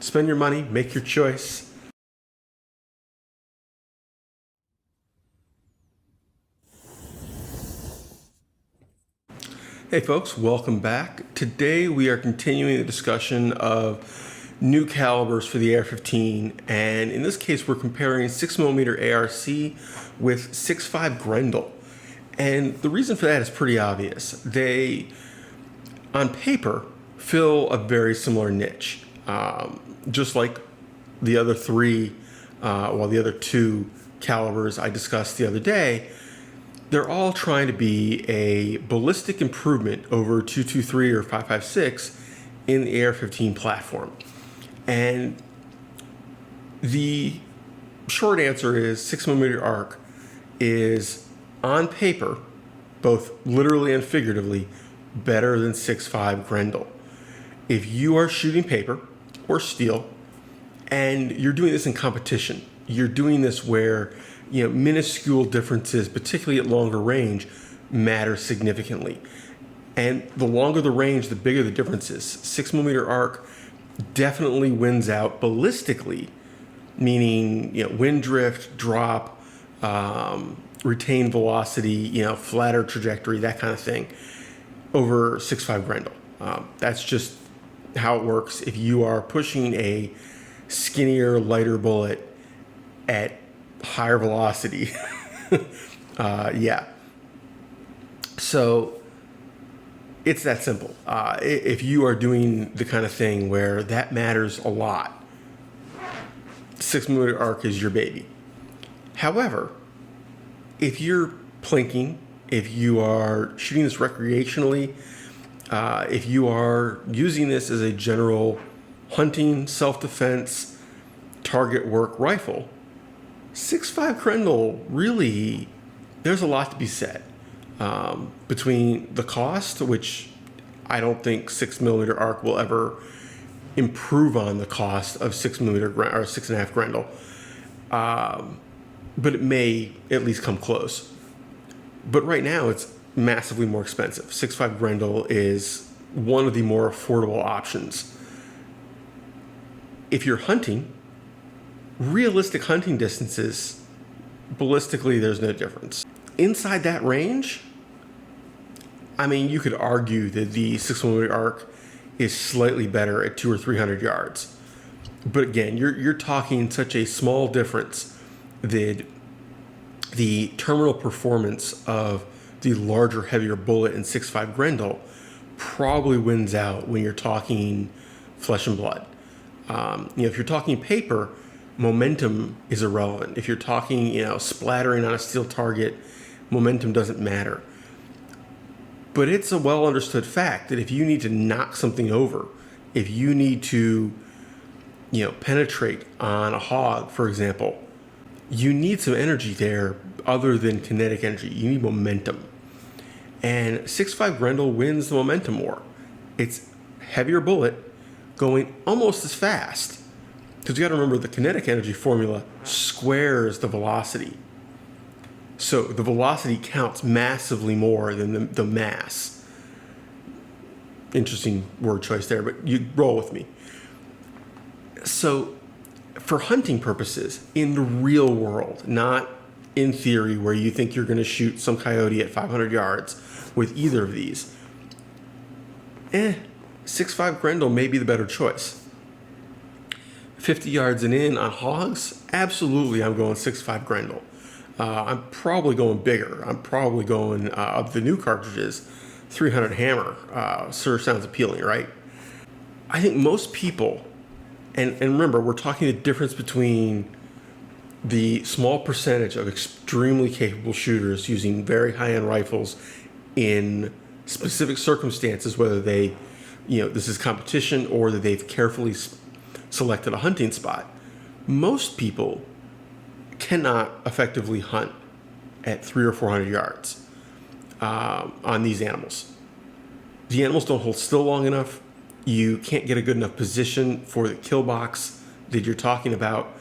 Spend your money, make your choice. Hey folks, welcome back. Today we are continuing the discussion of new calibers for the AR-15, and in this case we're comparing 6mm ARC with 6.5 Grendel. And the reason for that is pretty obvious. They, on paper, fill a very similar niche, just like the other the other two calibers I discussed the other day. They're all trying to be a ballistic improvement over 223 or 5.56 in the AR-15 platform. And the short answer is 6mm arc is, on paper, both literally and figuratively, better than 6.5 Grendel. If you are shooting paper or steel and you're doing this in competition, you're doing this where minuscule differences, particularly at longer range, matter significantly. And the longer the range, the bigger the difference is. 6mm arc definitely wins out ballistically, meaning wind drift, drop, retained velocity, flatter trajectory, that kind of thing, over 6.5 Grendel. That's just how it works. If you are pushing a skinnier, lighter bullet at higher velocity, yeah. So it's that simple. If you are doing the kind of thing where that matters a lot, 6mm arc is your baby. However, if you're plinking, if you are shooting this recreationally, if you are using this as a general hunting, self-defense, target work rifle, 6.5 Grendel, really, there's a lot to be said. Between the cost, which I don't think 6mm arc will ever improve on the cost of 6mm or 6.5 Grendel, but it may at least come close. But right now, it's massively more expensive. 6.5 Grendel is one of the more affordable options. If you're hunting, realistic hunting distances, ballistically, there's no difference. Inside that range, I mean, you could argue that the 6mm arc is slightly better at 200 or 300 yards. But again, you're talking such a small difference that the terminal performance of the larger, heavier bullet in 6.5 Grendel probably wins out when you're talking flesh and blood. If you're talking paper, momentum is irrelevant. If you're talking, splattering on a steel target, momentum doesn't matter. But it's a well understood fact that if you need to knock something over, if you need to, penetrate on a hog, for example, you need some energy there other than kinetic energy. You need momentum. And 6.5 Grendel wins the momentum war. It's heavier bullet going almost as fast. Because you got to remember, the kinetic energy formula squares the velocity. So the velocity counts massively more than the mass. Interesting word choice there, but you roll with me. So for hunting purposes, in the real world, not in theory where you think you're going to shoot some coyote at 500 yards with either of these, 6.5 Grendel may be the better choice. 50 yards and in on hogs, absolutely I'm going 6.5 Grendel. I'm probably going bigger. I'm probably going, of the new cartridges, 300 hammer. Sure sounds appealing, right? I think most people, and remember, we're talking the difference between the small percentage of extremely capable shooters using very high-end rifles in specific circumstances, whether they, this is competition or that they've carefully selected a hunting spot. Most people cannot effectively hunt at 300 or 400 yards on these animals. The animals don't hold still long enough. You can't get a good enough position for the kill box that you're talking about.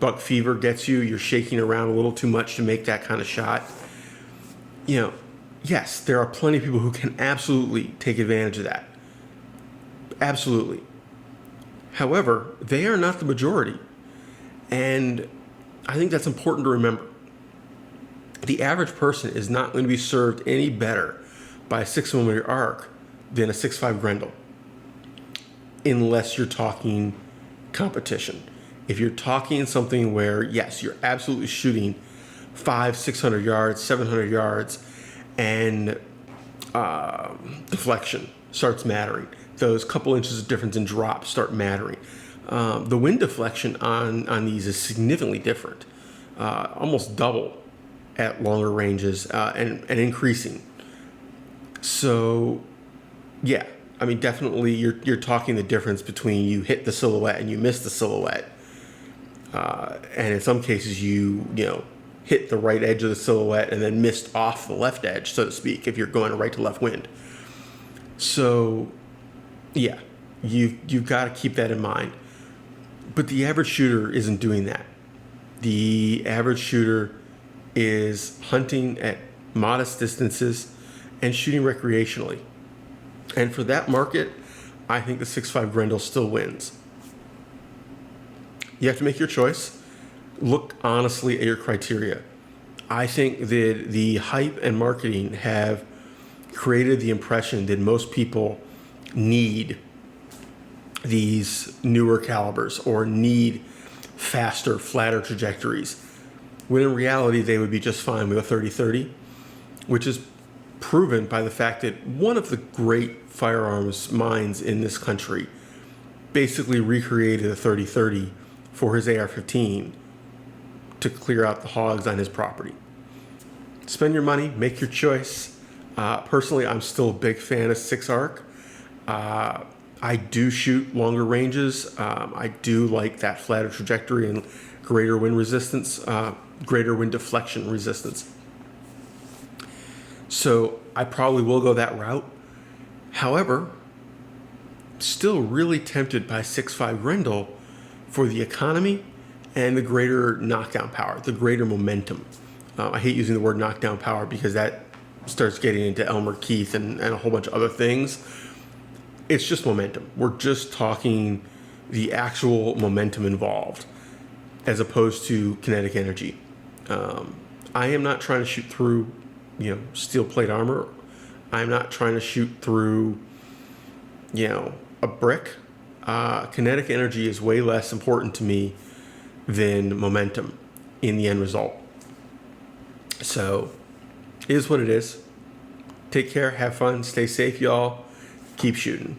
Buck fever gets you. You're shaking around a little too much to make that kind of shot. Yes, there are plenty of people who can absolutely take advantage of that. Absolutely. However, they are not the majority. And I think that's important to remember. The average person is not going to be served any better by a 6mm arc than a 6.5 Grendel, unless you're talking competition. If you're talking something where, yes, you're absolutely shooting 500-600 yards, 700 yards, and deflection starts mattering. Those couple inches of difference in drop start mattering. The wind deflection on these is significantly different, almost double at longer ranges, and increasing. So, yeah, I mean, definitely you're talking the difference between you hit the silhouette and you miss the silhouette. And in some cases, you hit the right edge of the silhouette and then missed off the left edge, so to speak, if you're going right to left wind. So, yeah, you've got to keep that in mind. But the average shooter isn't doing that. The average shooter is hunting at modest distances and shooting recreationally. And for that market, I think the 6.5 Grendel still wins. You have to make your choice. Look honestly at your criteria. I think that the hype and marketing have created the impression that most people need these newer calibers or need faster, flatter trajectories, when in reality they would be just fine with a 30-30, which is proven by the fact that one of the great firearms minds in this country basically recreated a 30-30 for his AR-15 to clear out the hogs on his property. Spend your money, make your choice. Personally, I'm still a big fan of 6 arc. I do shoot longer ranges. I do like that flatter trajectory and greater wind resistance, greater wind deflection resistance. So I probably will go that route. However, still really tempted by 6.5 Grendel for the economy and the greater knockdown power, the greater momentum. I hate using the word knockdown power because that starts getting into Elmer Keith and a whole bunch of other things. It's just momentum. We're just talking the actual momentum involved as opposed to kinetic energy. I am not trying to shoot through, steel plate armor. I'm not trying to shoot through, a brick. Kinetic energy is way less important to me than momentum in the end result. So, it is what it is. Take care, have fun, stay safe, y'all. Keep shooting.